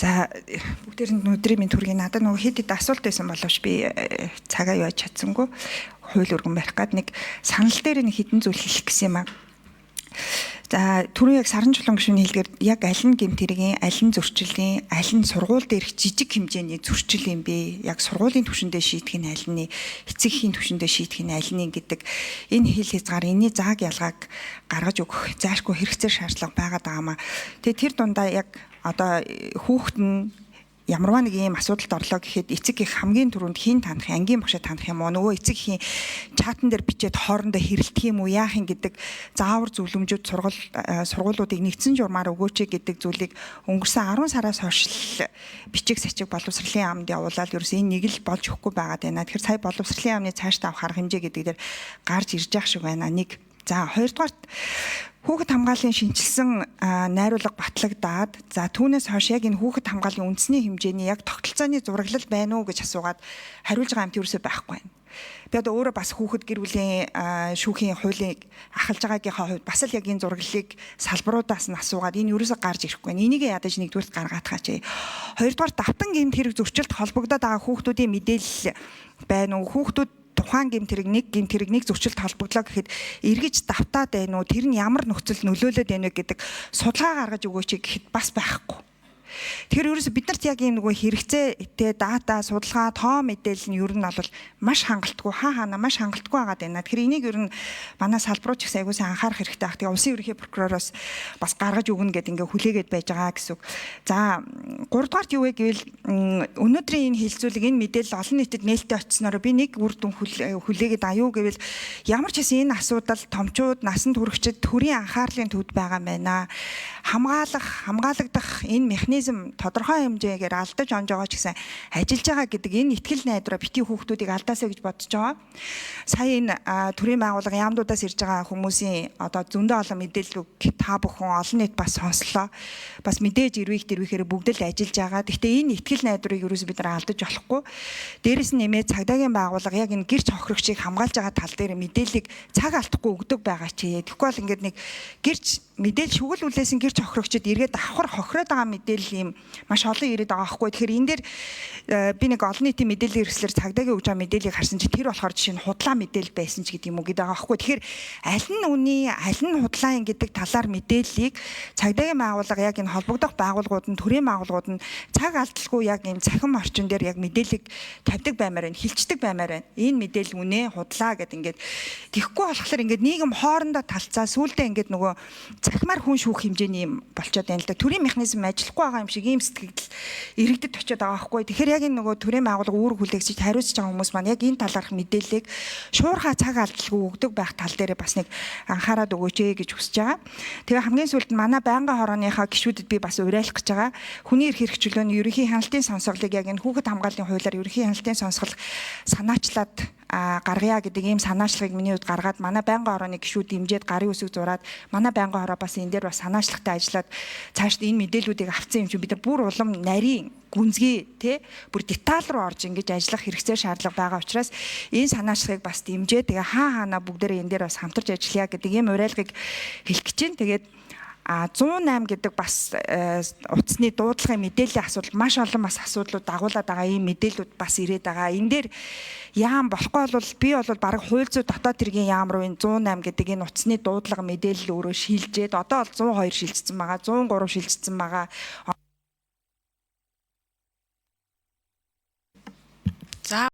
За бүгдээр нь өдрийн минь төргийн надад нөгөө хэд хэд асуулт байсан боловч би цагаа яаж чадсангүй хууль өргөн барих гад нэг санал дээр нэг хідэн зүйл хэлэх гэсэн юм аа. За түрүү яг саран чулуун гишүүний хэлгээр яг аль нь гэмтэргийн, аль нь зөрчилийн, аль нь сургууль дээрх жижиг хэмжээний зөрчил юм бэ? Яг сургуулийн түвшиндээ шийдэх нь аль нь, эцэгхийн түвшиндээ шийдэх нь аль нь гэдэг энэ хэл хязгаар, энэний зааг ялгааг гаргаж өгөх зайлшгүй хэрэгцээ шаардлага байгаад байгаамаа. Тэгээ тэр дундаа яг одоо хүүхэд нь ямарваа нэг ийм асуудалд орлоо гэхэд эцэг их хамгийн түрүүнд хин таних, ангийн багшаа таних юм уу, нөгөө эцэг ихийн чатан дээр бичээд хоорондоо хэрэлдэх юм уу, яах юм гэдэг заавар зөвлөмжүүд сургуулиудыг нэгдсэн журмаар өгөөч гэдэг зүйлийг өнгөрсөн 10 сараас хойш бичиг сачиг боловсролын яамд явуулаад ерөөс энэ нэг л болж өгөхгүй байгаад байна. Тэгэхээр сая боловсролын яамны цааш тавах арга хэмжээ гэдэг дээр гарч ирж явах шиг байна. Нэг. За хоёрдугаар хүүхэд хамгааллын шинжилсэн найруулга батлагдаад за түүнээс хойш яг энэ хүүхэд хамгааллын үндэсний хэмжээний яг тогтолцооны зураглал байна уу гэж асуугаад хариулж байгаа юм тиймэрхүү байхгүй байна. Би одоо өөрөө бас хүүхэд гэр бүлийн шүүхийн хуулийг ахалж байгаагийнхаа хувьд бас л яг энэ зураглалыг салбаруудаас нь асуугаад энэ юусоо гарч ирэхгүй байна. Энийг ядаж нэгдүгürt гаргаатгаач. Хоёрдугаар давтан гэмт хэрэг зөрчилд холбогдоод байгаа хүүхдүүдийн мэдээлэл байна уу? Хүүхдүүд тухайн гэмт хэрэг нэг зөрчилд холбогдлоо гэхэд эргэж давтаад байна уу? Тэр нь ямар нөхцөл нөлөөлөд байна вэ гэдэг судалгаа гаргаж өгөөч гэхэд бас байхгүй. Тэгэхээр ерөөсө биднэрт яг ийм нөгөө хэрэгцээтэй дата, судалгаа, тоо мэдээлэл нь ер нь бол маш хангалтгүй хаана маш хангалтгүй байгаад байна. Тэгэхээр энийг ер нь манай салбарууд ч гэсэн айгуусаа анхаарах хэрэгтэй баг. Тэгээ улсын ерөнхий прокуророос бас гаргаж өгнө гэдэг ингээ хүлээгээд байж байгаа гэсэн үг. За 3 дугаарт юу вэ гэвэл өнөөдрийн энэ хилцүүлэг энэ мэдээлэл олон нийтэд нээлттэй очсноор би нэг үр дүн хүлээгээд аюу гэвэл ямар ч хэсэн энэ асуудал томчууд, насанд хүрэгчид төрийн анхаарлын төвд байгаа юм байна. Хамгаалагдах энэ механизм тодорхой хэмжээгээр алдаж онж байгаа ч гэсэн ажиллаж байгаа гэдэг энэ ихтгэл найдвараа битгий хүүхдүүдийг алдаасаа гэж бодож байгаа. Сая энэ төрийн байгууллага яамдуудаас ирж байгаа хүмүүсийн одоо зөндөө олон мэдээллийг та бүхэн олон нийт бас сонслоо. Бас мэдээж ирвэхээр бүгд л ажиллаж байгаа. Гэхдээ энэ ихтгэл найдварыг ерөөсөө бид нар алдаж болохгүй. Дээрээс нь нэмээд цагдаагийн байгууллага яг энэ гэрч хохирогчийг хамгаалж байгаа тал дээр мэдээллийг цаг алдахгүй өгдөг байгаа ч. Тэгэхгүй бол ингээд нэг гэрч мэдээлэл шүгэл үлээсэн гэрч хохирогчд эргээд давхар хохироод байгаа мэдээлэл юм маш олон ирээд байгаа байхгүй. Тэгэхээр энэ дээр би нэг олон нийтийн мэдээллийн хэрэгслэр цагдаагийн өгж байгаа мэдээллийг харсан чи тэр болохоор жишээ нь худлаа мэдээлэл байсан ч гэдэг юм уу гэдэг байгаа байхгүй. Тэгэхээр аль нь үний, аль нь худлаан гэдэг талаар мэдээллийг цагдаагийн байгууллага яг энэ холбогдох байгууллагууд нь, төрийн байгууллагууд нь цаг алдалгүй яг энэ цахим орчин дээр яг мэдээллийг тавьдаг баймаар байна, хилчдэг баймаар байна. Энэ мэдээлэл үнэ, худлаа гэдэг ингээд тэгэхгүй болохоор ингээд нийгэм хоорондоо талцаа сүулдэ ингээд нөгөө захимаар хүн шүүх хэмжээний юм болчиход байна л да. Төрийн механизм ажиллахгүй байгаа юм шиг ийм сэтгэл иргэдэд очиод байгаа байхгүй. Тэгэхээр яг энэ нөгөө төрийн байгууллага үүрэг хүлээгчид хариуцж байгаа хүмүүс маань яг энэ талаарх мэдээллийг шуурхаа цаг алдалгүй өгдөг байх тал дээр бас нэг анхаарал өгөөч гэж хүсэж байгаа. Тэгээ хамгийн сүүлд манай байнгын хорооныхаа гишүүдэд би бас уриалах гэж байгаа. Хүний эрх хэрэгчлөөний ерөнхий хяналтын сонсголыг яг энэ хүүхэд хамгааллын хуулиар ерөнхий хяналтын сонсгол санаачлаад гаргая гэдэг ийм санаачлагыг миний хувьд гаргаад манай байнгын хорооны гишүүд дэмжиж гарын үсэг зураад манай байнгын хороо бас энэ дээр бас санаачлагтай ажиллаад цаашд энэ мэдээллүүдийг авцсан юм чи бид нар бүр улам нарийн гүнзгий те бүр деталь руу орж ингэж ажиллах хэрэгцээ шаардлага байгаа учраас энэ санаачлагыг бас дэмжиж тэгээ хаана бүгдээрээ энэ дээр бас хамтарч ажиллая гэдэг ийм уриалгыг хэлэх гэж байна. Тэгээд 108 гэдэг бас утасны дуудлагын мэдээллийн асуудал маш олон бас асуудлууд дагуулад байгаа ийм мэдээллүүд бас ирээд байгаа. Энэ дээр яам болохгүй бол би бол баг хууль зүйн дотоод хэргийн яам руу энэ 108 гэдэг энэ утасны дуудлага мэдээлэл өөрөө шилжээд одоо бол 102 шилжсэн байгаа, 103 шилжсэн байгаа.